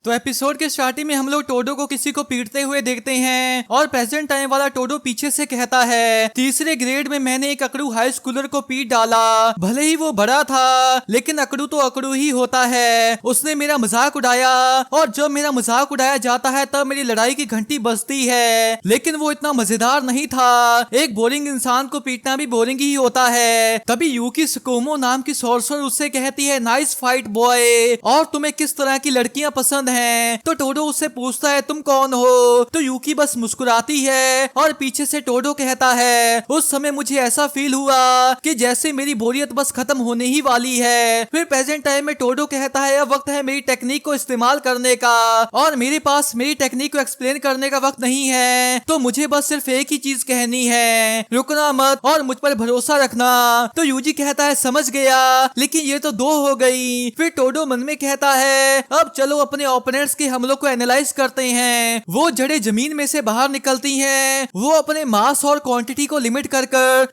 तो एपिसोड के स्टार्टिंग में हम लोग टोडो को किसी को पीटते हुए देखते हैं और प्रेजेंट टाइम वाला टोडो पीछे से कहता है, तीसरे ग्रेड में मैंने एक अकड़ू हाई स्कूलर को पीट डाला। भले ही वो बड़ा था लेकिन अकड़ू तो अकड़ू ही होता है। उसने मेरा मजाक उड़ाया और जब मेरा मजाक उड़ाया जाता है तब मेरी लड़ाई की घंटी बजती है, लेकिन वो इतना मजेदार नहीं था। एक बोरिंग इंसान को पीटना भी बोरिंग ही होता है। तभी यूकी सुकोमो नाम की सोर्सर उससे कहती है, नाइस फाइट बॉय, और तुम्हें किस तरह की लड़कियां पसंद हैं? तो टोडो उससे पूछता है, तुम कौन हो? तो यूकी बस मुस्कुराती है और पीछे से टोडो कहता है, उस समय मुझे ऐसा फील हुआ कि जैसे मेरी बोरियत बस खत्म होने ही वाली है। फिर प्रेजेंट टाइम में टोडो कहता है, अब वक्त है मेरी टेक्निक को इस्तेमाल करने का और मेरे पास मेरी टेक्निक को एक्सप्लेन करने का वक्त नहीं है, तो मुझे बस सिर्फ एक ही चीज कहनी है, रुकना मत और मुझ पर भरोसा रखना। तो यूजी कहता है, समझ गया, लेकिन ये तो दो हो गई। फिर टोडो मन में कहता है, अब चलो अपने ओपोनेंट्स के हमलों को एनालाइज करते हैं। वो जड़ें जमीन में से बाहर निकलती हैं, वो अपने मास और क्वांटिटी को लिमिट कर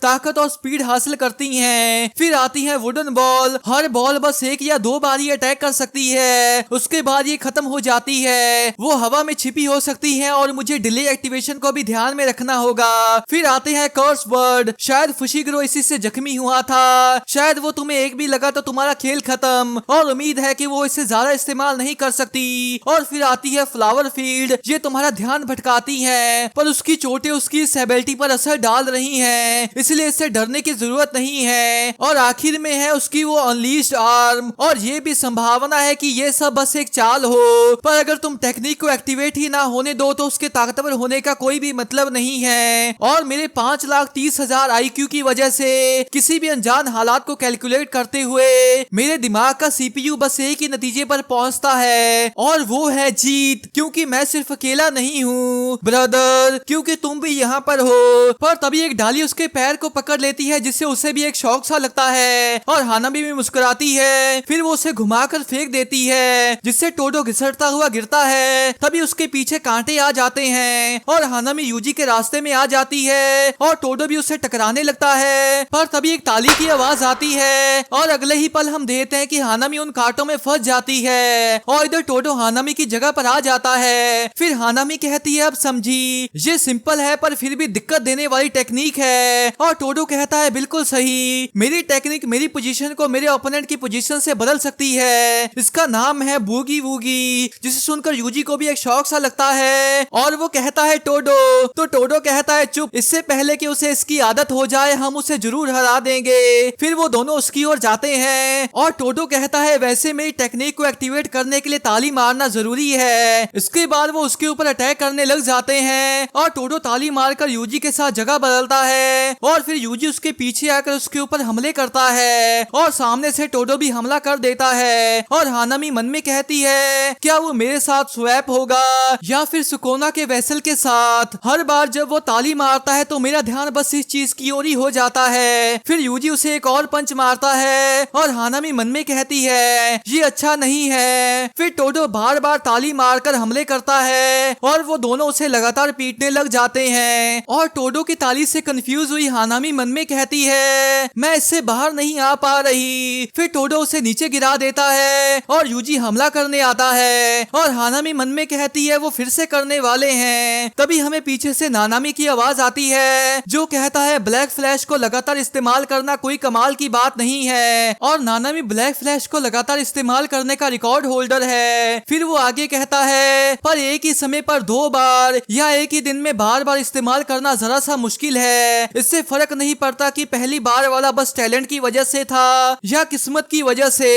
ताकत और स्पीड हासिल करती हैं। फिर आती है वुडन बॉल। हर बॉल बस एक या दो बार ही अटैक कर सकती है, उसके बाद ये खत्म हो जाती है। वो हवा में छिपी हो सकती है और मुझे डिले एक्टिवेशन को भी ध्यान में रखना होगा। फिर आते हैं कर्स वर्ड। शायद फुशिग्रो इसी से जख्मी हुआ था, शायद वो तुम्हें एक भी लगा तो तुम्हारा खेल खत्म, और उम्मीद है कि वो इसे ज्यादा इस्तेमाल नहीं कर सकती। और फिर आती है फ्लावर फील्ड। ये तुम्हारा ध्यान भटकाती है, पर उसकी चोटें उसकी इस एबिलिटी पर असर डाल रही हैं, इसलिए इससे डरने की जरूरत नहीं है। और आखिर में है उसकी वो अनलीस्ड आर्म, और ये भी संभावना है कि ये सब बस एक चाल हो, पर अगर तुम टेक्निक को एक्टिवेट ही ना होने दो तो उसके ताकतवर होने का कोई भी मतलब नहीं है। और मेरे 5,30,000 IQ की वजह से किसी भी अनजान हालात को कैलकुलेट करते हुए मेरे दिमाग का CPU बस एक ही नतीजे पर पहुंचता है, और वो है जीत। क्योंकि मैं सिर्फ अकेला नहीं हूँ ब्रदर, क्योंकि तुम भी यहाँ पर हो। पर तभी एक डाली उसके पैर को पकड़ लेती है, जिससे उसे भी एक शौक सा लगता है, और हानामी भी मुस्कुराती है। फिर वो उसे घुमाकर फेंक देती है, जिससे टोडो घिसटता हुआ गिरता है। तभी उसके पीछे कांटे आ जाते हैं और हानामी यूजी के रास्ते में आ जाती है, और टोडो भी उससे टकराने लगता है। पर तभी एक ताली की आवाज आती है, और अगले ही पल हम देखते हैं कि हानामी उन कांटों में फंस जाती है, और इधर टोडो हानामी की जगह पर आ जाता है। फिर हानामी कहती है, अब समझी, ये सिंपल है पर फिर भी दिक्कत देने वाली टेक्निक है। और टोडो कहता है, बिल्कुल सही, मेरी टेक्निक मेरी पोजीशन को मेरे ओपोनेंट की पोजीशन से बदल सकती है। इसका नाम है बूगी वूगी, जिसे सुनकर यूजी को भी एक शौक सा लगता है, और वो कहता है टोडो। तो टोडो कहता है, चुप, इससे पहले कि उसे इसकी आदत हो जाए हम उसे जरूर हरा देंगे। फिर वो दोनों उसकी ओर जाते हैं, और टोडो कहता है, वैसे मेरी टेक्निक को एक्टिवेट करने के लिए ताली मारना जरूरी है। इसके बाद वो उसके ऊपर अटैक करने लग जाते हैं, और टोडो ताली मारकर यूजी के साथ जगह बदलता है, और फिर यूजी उसके पीछे आकर उसके ऊपर हमले करता है, और सामने से टोडो भी हमला कर देता है। और हानामी मन में कहती है, क्या वो मेरे साथ स्वैप होगा या फिर सुकोना के वेसल के साथ? हर बार जब वो ताली मारता है तो मेरा ध्यान बस इस चीज की ओर ही हो जाता है। फिर यूजी उसे एक और पंच मारता है, और हानामी मन में कहती है, ये अच्छा नहीं है। फिर टोडो बार बार ताली मारकर हमले करता है, और वो दोनों उसे लगातार पीटने लग जाते हैं। और टोडो की ताली से कंफ्यूज हुई हानामी मन में कहती है, मैं इससे बाहर नहीं आ पा रही। फिर टोडो उसे नीचे गिरा देता है, और यूजी हमला करने आता है, और हानामी मन में कहती है, वो फिर से करने वाले हैं। तभी हमें पीछे से नानामी की आवाज आती है, जो कहता है, ब्लैक फ्लैश को लगातार इस्तेमाल करना कोई कमाल की बात नहीं है, और नानामी ब्लैक फ्लैश को लगातार इस्तेमाल करने का रिकॉर्ड होल्डर है। फिर वो आगे कहता है, पर एक ही समय पर 2 बार या एक ही दिन में बार बार इस्तेमाल करना जरा सा मुश्किल है। इससे फर्क नहीं पड़ता कि पहली बार वाला बस टैलेंट की वजह से था या किस्मत की वजह से।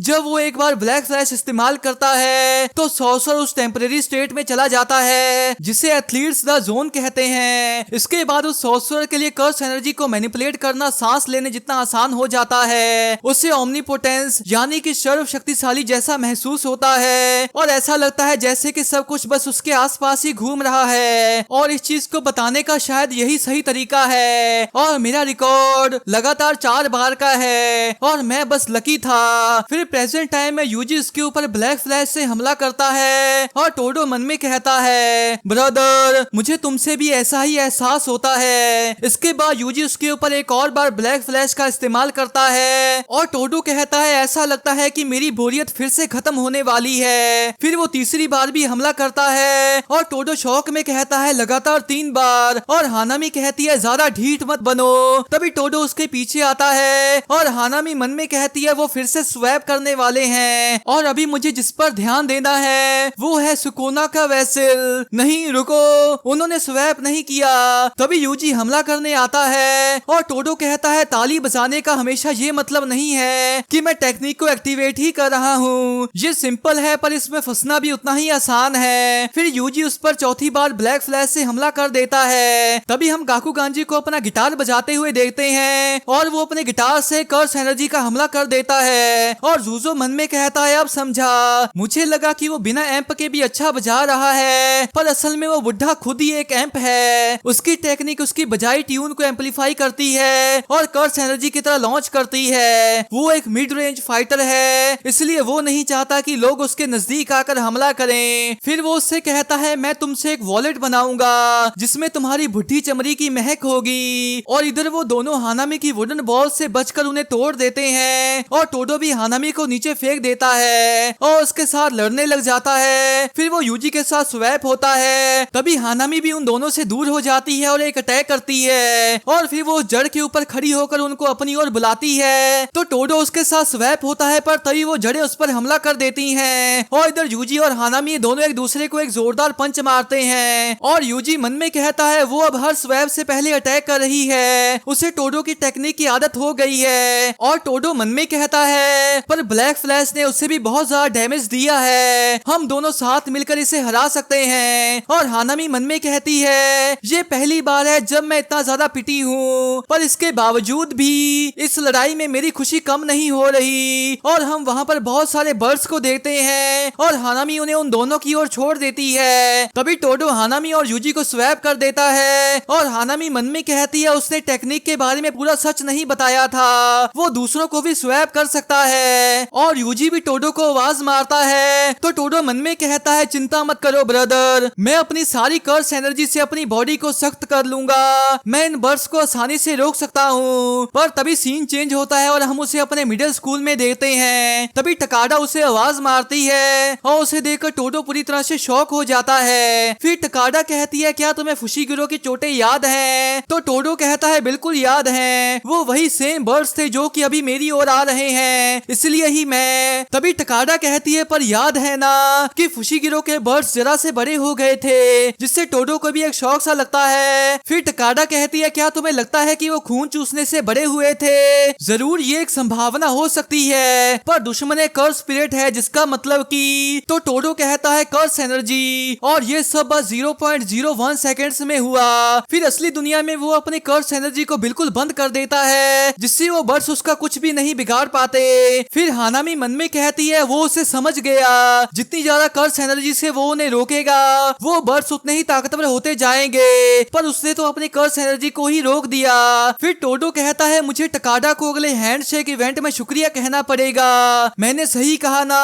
जब वो एक बार ब्लैक फ्लैश इस्तेमाल करता है तो सॉर्सर उस टेम्परेरी स्टेट में चला जाता है, जिसे एथलीट्स द जोन कहते हैं। इसके बाद उस सॉर्सर के लिए कर्स एनर्जी को मैनिपुलेट करना सांस लेने जितना आसान हो जाता है। उसे ओमनीपोटेंस यानी कि सर्व शक्तिशाली जैसा महसूस होता है, और ऐसा लगता है जैसे कि सब कुछ बस उसके आसपास ही घूम रहा है। और इस चीज को बताने का शायद यही सही तरीका है। और मेरा रिकॉर्ड लगातार 4 बार का है, और मैं बस लकी था। फिर प्रेजेंट टाइम में यूजी उसके ऊपर ब्लैक फ्लैश से हमला करता है, और टोडो मन में कहता है, ब्रदर, मुझे तुमसे भी ऐसा ही एहसास होता है। इसके बाद यूजी उसके ऊपर एक और बार ब्लैक फ्लैश का इस्तेमाल करता है, और टोडो कहता है, ऐसा लगता है कि मेरी बोरियत फिर से खत्म होने वाली है। है। फिर वो तीसरी बार भी हमला करता है और टोडो शौक में कहता है लगातार 3 बार, और हानामी कहती है ज्यादा ढीठ मत बनो। तभी टोडो उसके पीछे आता है और हानामी मन में कहती है वो फिर से स्वैप करने वाले हैं, और अभी मुझे जिस पर ध्यान देना है वो है सुकोना का वेसल। नहीं रुको, उन्होंने स्वैप नहीं किया। तभी यूजी हमला करने आता है और टोडो कहता है ताली बजाने का हमेशा ये मतलब नहीं है कि मैं टेक्निक को एक्टिवेट ही कर रहा हूँ, ये सिंपल है पर इसमें फंसना भी उतना ही आसान है। फिर यूजी उस पर चौथी बार ब्लैक फ्लैश से हमला कर देता है। तभी हम गाकुगांजी को अपना गिटार बजाते हुए देखते हैं और वो अपने गिटार से कर्स एनर्जी का हमला कर देता है, और जूजो मन में कहता है अब समझा, मुझे लगा कि वो बिना एम्प के भी अच्छा बजा रहा है पर असल में वो बुढ़ा खुद ही एक एम्प है। उसकी टेक्निक उसकी बजाई ट्यून को एम्पलीफाई करती है और कर्स एनर्जी की तरह लॉन्च करती है। वो एक मिड रेंज फाइटर है, इसलिए वो नहीं चाहता कि लोग उसके नजदीक आकर हमला करें। फिर वो उससे कहता है मैं तुमसे एक वॉलेट बनाऊंगा जिसमें तुम्हारी बुढ़ी चमड़ी की महक होगी, और इधर वो दोनों हानामी की वुडन बॉल से बचकर उन्हें तोड़ देते हैं, और टोडो भी हानामी को नीचे फेंक देता है और उसके साथ लड़ने लग जाता है। फिर वो यूजी के साथ स्वैप होता है। तभी हानामी भी उन दोनों से दूर हो जाती है और एक अटैक करती है, और फिर वो जड़ के ऊपर खड़ी होकर उनको अपनी ओर बुलाती है। तो टोडो उसके साथ स्वैप होता है पर तभी वो जड़ें उस पर हमला कर देती हैं, और इधर यूजी और हानामी दोनों एक दूसरे को एक जोरदार पंच मारते हैं, और यूजी मन में कहता है वो अब हर स्वैप से पहले अटैक कर रही है, उसे टोडो की टेक्निक की आदत हो गई है। और टोडो मन में कहता है पर ब्लैक फ्लैश ने उसे भी बहुत ज्यादा डैमेज दिया है, हम दोनों साथ मिलकर इसे हरा सकते हैं। और हानामी मन में कहती है ये पहली बार है जब मैं इतना ज्यादा पिटी हूँ, पर इसके बावजूद भी इस लड़ाई में मेरी खुशी कम नहीं हो रही। और हम वहाँ पर बहुत सारे बर्ड्स को देखते हैं और हानामी उन्हें उन दोनों की ओर छोड़ देती है। तभी टोडो हानामी और यूजी को स्वैप कर देता है, और हानामी मन में कहती है उसने टेक्निक के बारे में पूरा सच नहीं बताया था, वो दूसरों को भी स्वैप कर सकता है। और यूजी भी टोडो को आवाज मारता है, तो टोडो मन में कहता है चिंता मत करो ब्रदर, मैं अपनी सारी कर्स एनर्जी से अपनी बॉडी को सख्त कर लूंगा, मैं इन बर्ड्स को आसानी से रोक सकता हूँ। पर तभी सीन चेंज होता है और हम उसे अपने मिडिल स्कूल में देखते हैं। तभी टकाडा उसे आवाज मारती है और उसे देखकर टोडो पूरी तरह से शॉक हो जाता है। फिर टकाडा कहती है क्या तुम्हें फुशिगिरो की चोटें याद हैं? तो टोडो कहता है बिल्कुल याद हैं, वो वही सेम बर्ड्स थे जो कि अभी मेरी ओर आ रहे हैं, इसलिए ही मैं। तभी टकाडा कहती है पर याद है ना कि फुशिगिरो के बर्ड्स जरा से बड़े हो गए थे, जिससे टोडो को भी एक शौक सा लगता है। फिर टकाडा कहती है क्या तुम्हें लगता है कि वो खून चूसने से बड़े हुए थे? जरूर ये एक संभावना हो सकती है, पर दुश्मन एक कर्स स्पिरिट है जिसका मतलब कि। तो टोडो कहता है कर्स एनर्जी, और ये सब बस 0.01 सेकेंड्स में हुआ। फिर असली दुनिया में वो अपने कर्स एनर्जी को बिल्कुल बंद कर देता है, जिससे वो बर्ड्स उसका कुछ भी नहीं बिगाड़ पाते। फिर हानामी मन में कहती है वो उसे समझ गया, जितनी ज्यादा कर्स एनर्जी से वो उन्हें रोकेगा वो बर्ड्स उतने ही ताकतवर होते जाएंगे, पर उसने तो अपनी कर्स एनर्जी को ही रोक दिया। फिर टोडो कहता है मुझे टकाडा को अगले हैंडशेक इवेंट में शुक्रिया कहना पड़ेगा, मैंने सही कहा ना।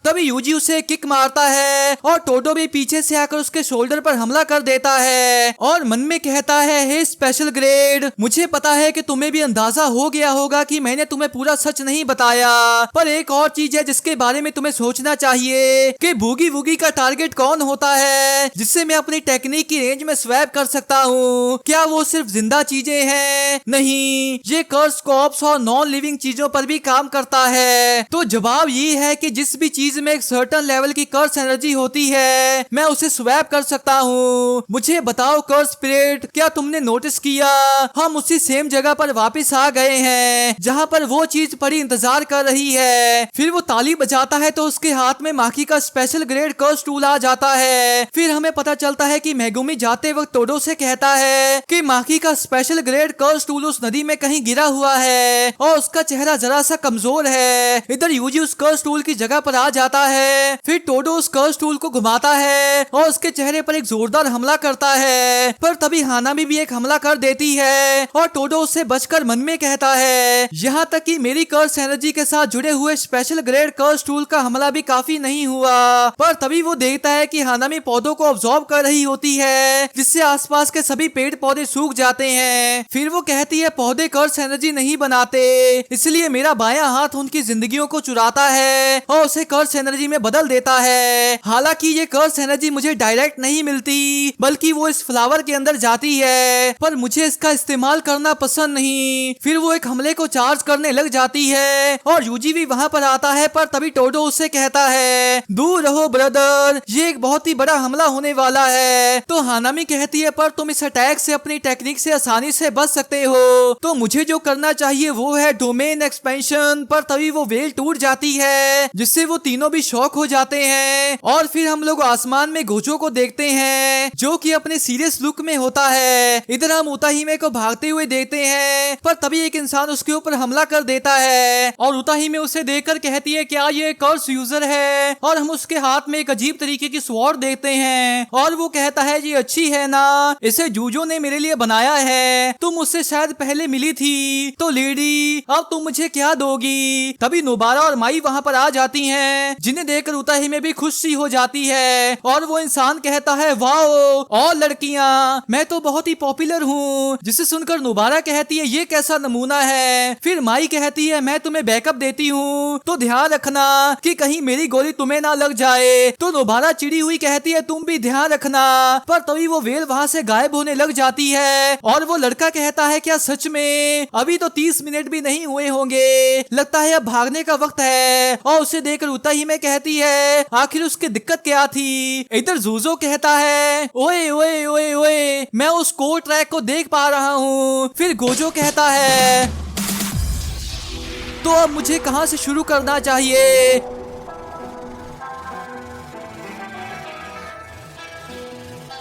तभी यूजी उसे किक मारता है और टोडो भी पीछे से आकर उसके शोल्डर पर हमला कर देता है, और मन में कहता है हे स्पेशल ग्रेड, मुझे पता है कि तुम्हें भी अंदाजा हो गया होगा कि मैंने तुम्हें पूरा सच नहीं बताया, पर एक और चीज है जिसके बारे में तुम्हें सोचना चाहिए कि बूगी वूगी का टारगेट कौन होता है जिससे मैं अपनी टेक्निक की रेंज में स्वैप कर सकता हूँ। क्या वो सिर्फ जिंदा चीजें हैं? नहीं, ये कर्स कॉप्स और नॉन लिविंग चीजों पर भी काम करता है। तो जवाब ये है कि जिस भी चीज में एक सर्टेन लेवल की कर्स एनर्जी होती है मैं उसे स्वैप कर सकता हूँ। मुझे बताओ कर्स स्पिरिट, क्या तुमने नोटिस किया हम उसी सेम जगह पर वापस आ गए हैं जहाँ पर वो चीज पड़ी इंतजार कर रही है। फिर वो ताली बजाता है तो उसके हाथ में माखी का स्पेशल ग्रेड कर्स टूल आ जाता है। फिर हमें पता चलता है कि मेगुमी जाते वक्त टोडो से कहता है कि माखी का स्पेशल ग्रेड कर्स टूल उस नदी में कहीं गिरा हुआ है और उसका चेहरा जरा सा कमजोर है। इधर यूजी उस कर्स टूल की जगह पर आ जाता है। फिर टोडो उस कर्स टूल को घुमाता है और उसके चेहरे पर एक जोरदार हमला करता है, पर तभी हानामी भी एक हमला कर देती है और टोडो उससे बचकर मन में कहता है यहाँ तक कि मेरी कर्स एनर्जी के साथ जुड़े हुए स्पेशल ग्रेड कर्स टूल का हमला भी काफी नहीं हुआ। पर तभी वो देखता है कि हानामी पौधों को ऑब्जॉर्व कर रही होती है, जिससे आसपास के सभी पेड़ पौधे सूख जाते हैं। फिर वो कहती है पौधे कर्स एनर्जी नहीं बनाते, इसलिए मेरा बायां हाथ उनकी जिंदगियों को चुराता है और उसे कर्स एनर्जी एनर्जी में बदल देता है। हालांकि ये कर्स एनर्जी मुझे डायरेक्ट नहीं मिलती, बल्कि वो इस फ्लावर के अंदर जाती है, पर मुझे इसका इस्तेमाल करना पसंद नहीं। फिर वो एक हमले को चार्ज करने लग जाती है और यूजी भी वहाँ पर आता है, पर तभी टोडो उससे कहता है दूर रहो ब्रदर, ये एक बहुत ही बड़ा हमला होने वाला है। तो हानामी कहती है पर तुम इस अटैक से अपनी टेक्निक से आसानी से बच सकते हो, तो मुझे जो करना चाहिए वो है डोमेन एक्सपेंशन। पर तभी वो वेल टूट जाती है, जिससे वो तीनों भी शॉक हो जाते हैं। और फिर हम लोग आसमान में गोजो को देखते हैं, जो कि अपने सीरियस लुक में होता है। इधर हम उताहिमे को भागते हुए देखते हैं, पर तभी एक इंसान उसके ऊपर हमला कर देता है और उताहिमे उसे देखकर कहती है क्या ये कर्स यूजर है। और हम उसके हाथ में एक अजीब तरीके की स्वॉर्ड देखते हैं और वो कहता है ये अच्छी है ना, इसे जूजो ने मेरे लिए बनाया है, तुम उससे शायद पहले मिली थी, तो लेडी अब तुम मुझे क्या दोगी। तभी नोबारा और माई वहाँ पर आ जाती हैं, जिन्हें देखकर उताहिमे भी खुशी हो जाती है और वो इंसान कहता है वाओ और लड़कियां, मैं तो बहुत ही पॉपुलर हूँ। जिसे सुनकर नोबारा कहती है ये कैसा नमूना है। फिर माई कहती है मैं तुम्हें बैकअप देती हूँ, तो ध्यान रखना कि कहीं मेरी गोली तुम्हें ना लग जाए। तो नोबारा चिड़ी हुई कहती है तुम भी ध्यान रखना। पर तभी वो वेल वहाँ से गायब होने लग जाती है और वो लड़का कहता है क्या सच में, अभी तो 30 मिनट भी नहीं हुए होंगे, लगता है अब भागने का वक्त है। और उसे देखकर उताहिमे कहती है आखिर उसकी दिक्कत क्या थी। इधर जूजो कहता है ओए ओए ओए ओए, मैं उस कोर ट्रैक को देख पा रहा हूँ। फिर गोजो कहता है तो अब मुझे कहाँ से शुरू करना चाहिए।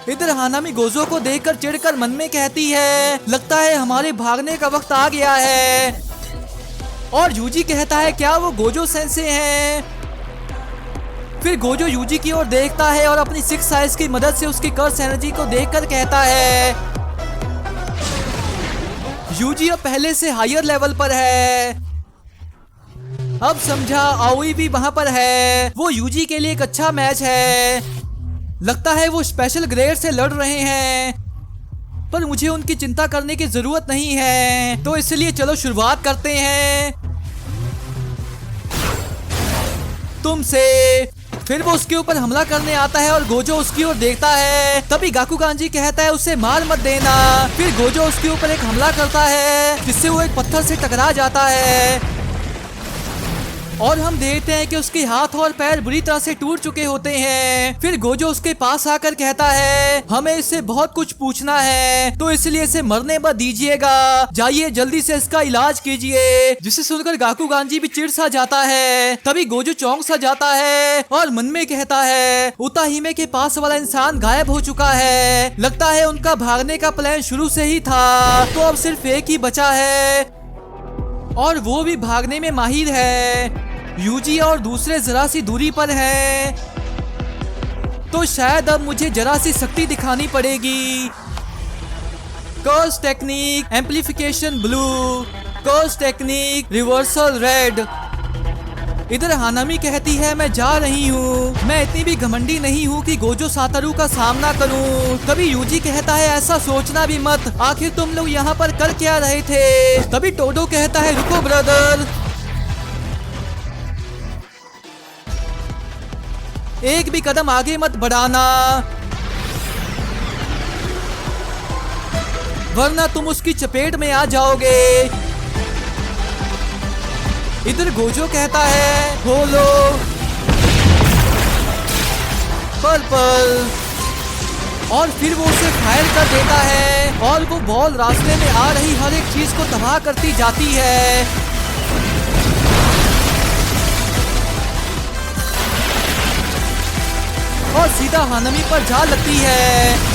इधर हानामी गोजो को देखकर चिढ़कर मन में कहती है लगता है हमारे भागने का वक्त आ गया है। और यूजी कहता है क्या वो गोजो सेंसे हैं। फिर गोजो यूजी की ओर देखता है और अपनी 6 साइज की मदद से उसकी कर्स एनर्जी को देखकर कहता है यूजी अब पहले से हायर लेवल पर है। अब समझा आओई भी वहां पर है, वो यूजी के लिए एक अच्छा मैच है। लगता है वो स्पेशल ग्रेड से लड़ रहे हैं, पर मुझे उनकी चिंता करने की जरूरत नहीं है, तो इसलिए चलो शुरुआत करते हैं तुमसे। फिर वो उसके ऊपर हमला करने आता है और गोजो उसकी ओर देखता है। तभी गाकुगांजी कहता है उसे मार मत देना। फिर गोजो उसके ऊपर एक हमला करता है, जिससे वो एक पत्थर से टकरा जाता है और हम देखते हैं कि उसके हाथ और पैर बुरी तरह से टूट चुके होते हैं। फिर गोजो उसके पास आकर कहता है हमें इससे बहुत कुछ पूछना है, तो इसलिए इसे मरने मत दीजिएगा, जाइए जल्दी से इसका इलाज कीजिए। जिसे सुनकर गाकुगांजी भी चिढ़ सा जाता है। तभी गोजो चौंक सा जाता है और मन में कहता है उताहिमे के पास वाला इंसान गायब हो चुका है, लगता है उनका भागने का प्लान शुरू से ही था, तो अब सिर्फ एक ही बचा है और वो भी भागने में माहिर है। यूजी और दूसरे जरा सी दूरी पर है, तो शायद अब मुझे जरा सी शक्ति दिखानी पड़ेगी। Curse technique amplification blue, curse technique reversal red. इधर हानामी कहती है मैं जा रही हूँ, मैं इतनी भी घमंडी नहीं हूँ कि गोजो सातरू का सामना करूँ। तभी यूजी कहता है ऐसा सोचना भी मत, आखिर तुम लोग यहाँ पर कर क्या रहे थे। तभी टोडो कहता है रुको ब्रदर, एक भी कदम आगे मत बढ़ाना, वरना तुम उसकी चपेट में आ जाओगे। इधर गोजो कहता है होलो पर्पल, और फिर वो उसे फायर कर देता है और वो बॉल रास्ते में आ रही हर एक चीज को तबाह करती जाती है। और सीधा हानामी पर जा लगती है।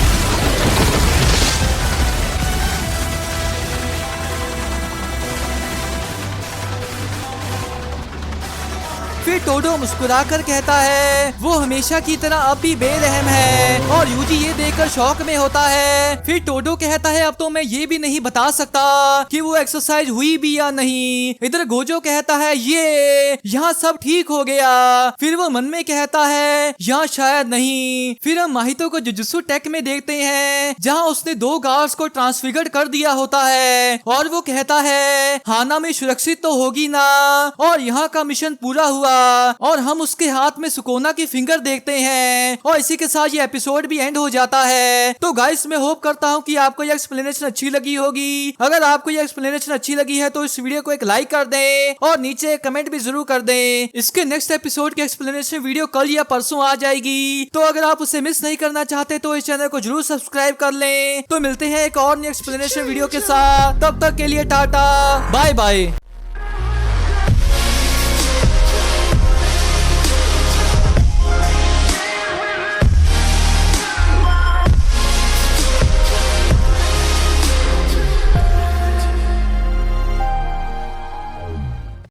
फिर टोडो मुस्कुराकर कहता है वो हमेशा की तरह अब भी बेरहम है, और यूजी ये देखकर शौक में होता है। फिर टोडो कहता है अब तो मैं ये भी नहीं बता सकता कि वो एक्सरसाइज हुई भी या नहीं। इधर गोजो कहता है ये यहाँ सब ठीक हो गया। फिर वो मन में कहता है यहाँ शायद नहीं। फिर हम माहितो को जुजुत्सु टेक में देखते हैं, जहाँ उसने 2 गार्ड्स को ट्रांसफिगर कर दिया होता है, और वो कहता है हाना में सुरक्षित तो होगी ना, और यहाँ का मिशन पूरा हुआ। और हम उसके हाथ में सुकोना की फिंगर देखते हैं और इसी के साथ ये एपिसोड भी एंड हो जाता है। तो गाइस मैं होप करता हूँ कि आपको ये एक्सप्लेनेशन अच्छी लगी होगी। अगर आपको ये एक्सप्लेनेशन अच्छी लगी है तो इस वीडियो को एक लाइक कर दें और नीचे कमेंट भी जरूर कर दें। इसके नेक्स्ट एपिसोड की एक्सप्लेनेशन वीडियो कल या परसों आ जाएगी, तो अगर आप उसे मिस नहीं करना चाहते तो इस चैनल को जरूर सब्सक्राइब कर लें। तो मिलते हैं एक और नई एक्सप्लेनेशन वीडियो के साथ, तब तक के लिए टाटा बाय बाय।